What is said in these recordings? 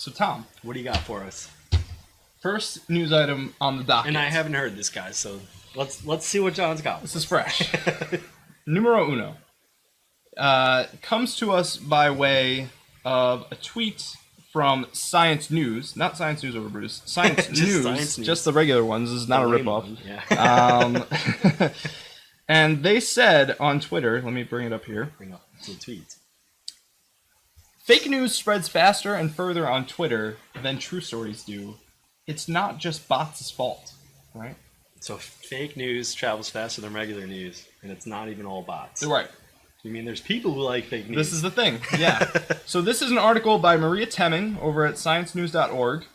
So, Tom, What do you got for us? first news item on the docket. And I haven't heard this guy, so let's see what John's got. This is fresh. Numero uno. Comes to us by way of a tweet from Science News. Not Science News over Bruce. Science News. Science News. Just the regular ones. This is not a lame ripoff. one, yeah. And they said on Twitter, let me bring it up here. Bring up some tweets. Fake news spreads faster and further on Twitter than true stories do. It's not just bots' fault, right? So fake news travels faster than regular news, and it's not even all bots. Right. You mean there's people who like fake news? This is the thing, yeah. So this is an article by Maria Temming over at sciencenews.org,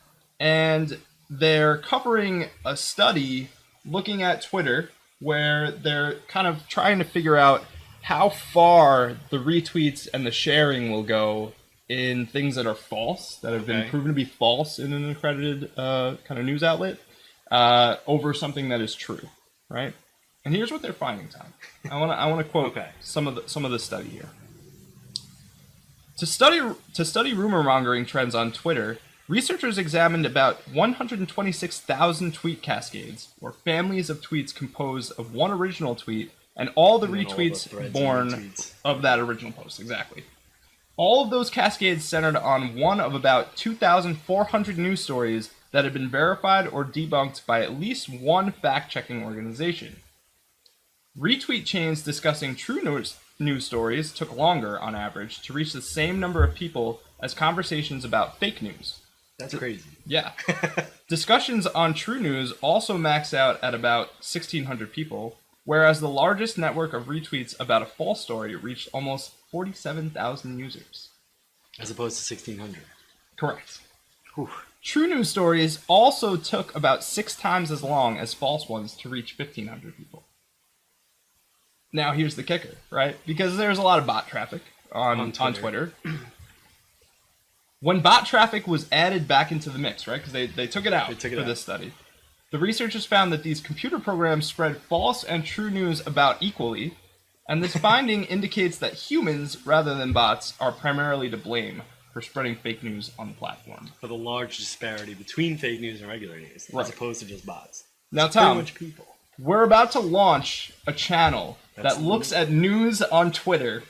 and they're covering a study looking at Twitter where they're kind of trying to figure out how far the retweets and the sharing will go in things that are false, that have been proven to be false in an accredited kind of news outlet, over something that is true, right? And here's what they're finding, Tom. I want to quote some of the study here. To study rumor mongering trends on Twitter, researchers examined about 126,000 tweet cascades, or families of tweets composed of one original tweet and all the retweets born of that original post. Exactly. All of those cascades centered on one of about 2,400 news stories that had been verified or debunked by at least one fact-checking organization. Retweet chains discussing true news stories took longer, on average, to reach the same number of people as conversations about fake news. That's crazy. Yeah. Discussions on true news also max out at about 1,600 people, whereas the largest network of retweets about a false story reached almost 47,000 users. As opposed to 1,600. Correct. Whew. True news stories also took about 6 times as long as false ones to reach 1,500 people. Now here's the kicker, right? Because there's a lot of bot traffic on Twitter. When bot traffic was added back into the mix, right? Because they took it out for this study. The researchers found that these computer programs spread false and true news about equally, and this finding indicates that humans, rather than bots, are primarily to blame for spreading fake news on the platform. For the large disparity between fake news and regular news, as opposed to just bots. Now, Tom, pretty much people. We're about to launch a channel that looks at news on Twitter,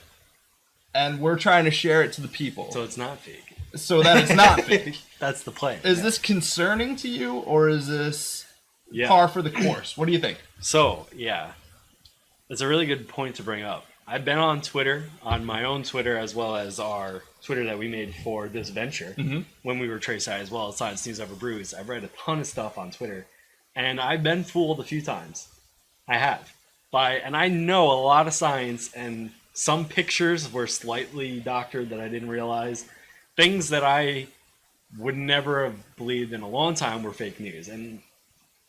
and we're trying to share it to the people. So it's not fake. So that it's not fake. That's the plan. Is this concerning to you, or is this par for the course? What do you think? So, yeah. That's a really good point to bring up. I've been on Twitter, on my own Twitter, as well as our Twitter that we made for this venture, when we were Trace Eye as well, Science News Over Brews. I've read a ton of stuff on Twitter, and I've been fooled a few times. I have. And I know a lot of science, and some pictures were slightly doctored that I didn't realize. Things that I would never have believed in a long time were fake news. And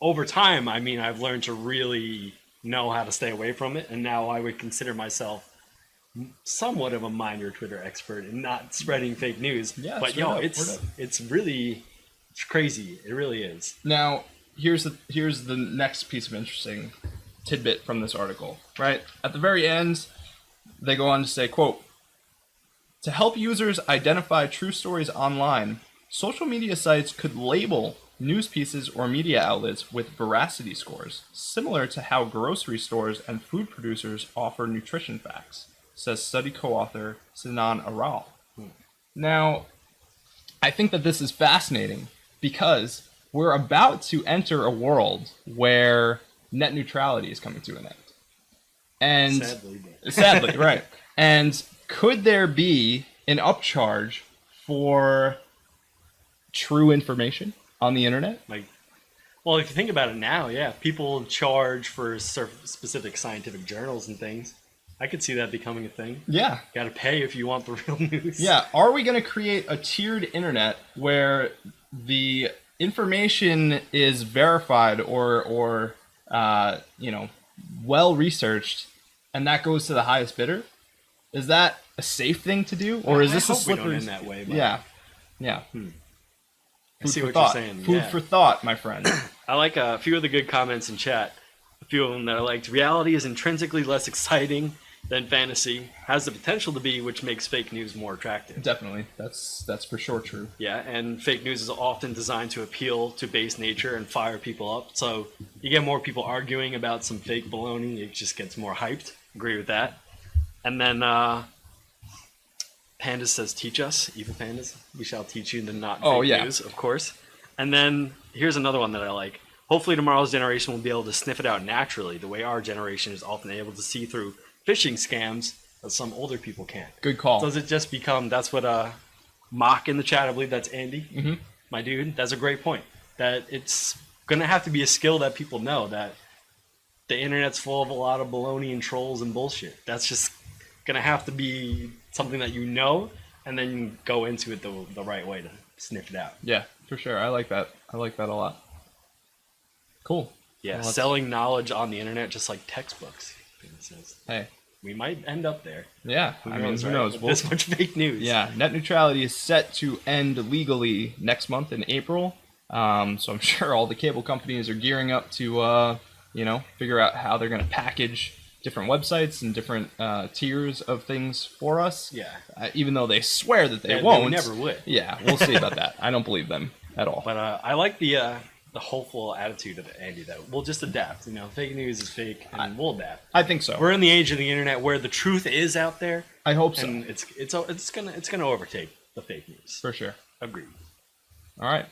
over time, I mean, I've learned to really know how to stay away from it, and now I would consider myself somewhat of a minor Twitter expert in not spreading fake news. Yeah, but it's really crazy. It really is. Now, here's the next piece of interesting tidbit from this article, right? At the very end, they go on to say, quote, "To help users identify true stories online, social media sites could label news pieces or media outlets with veracity scores, similar to how grocery stores and food producers offer nutrition facts," says study co-author Sinan Aral. Now, I think that this is fascinating because we're about to enter a world where net neutrality is coming to an end. And sadly, right. And could there be an upcharge for true information on the internet? Well, if you think about it now, yeah, people charge for specific scientific journals and things. I could see that becoming a thing. Yeah. Got to pay if you want the real news. Yeah. Are we going to create a tiered internet where the information is verified or well researched, and that goes to the highest bidder? Is that a safe thing to do, or is this a slippery? We don't end that way. But... Yeah. I see what you're saying. Food for thought, my friend. I like a few of the good comments in chat. A few of them that I liked. Reality is intrinsically less exciting. than fantasy has the potential to be, which makes fake news more attractive. Definitely, that's for sure true. Yeah, and fake news is often designed to appeal to base nature and fire people up. So you get more people arguing about some fake baloney, it just gets more hyped. Agree with that. And then Pandas says, teach us, evil pandas. We shall teach you the not fake news, of course. And then here's another one that I like. Hopefully tomorrow's generation will be able to sniff it out naturally, the way our generation is often able to see through phishing scams that some older people can't. Good call. Does it just become, that's what Mock in the chat, I believe that's Andy, my dude, that's a great point. That it's going to have to be a skill that people know, that the internet's full of a lot of baloney and trolls and bullshit. That's just going to have to be something that you know, and then you go into it the right way to sniff it out. Yeah, for sure. I like that. I like that a lot. Cool. Yeah, Well, selling knowledge on the internet just like textbooks. It says. Hey. We might end up there. Yeah, Who I mean, knows, who right? knows? With this much fake news. Yeah, net neutrality is set to end legally next month in April. So I'm sure all the cable companies are gearing up to, figure out how they're going to package different websites and different tiers of things for us. Yeah. Even though they swear that they They won't. never would. Yeah, we'll see about that. I don't believe them at all. But I like the hopeful attitude of Andy that we'll just adapt. Fake news is fake, and we'll adapt. I think so. We're in the age of the internet where the truth is out there, I hope so. and it's gonna overtake the fake news. For sure. Agreed. All right.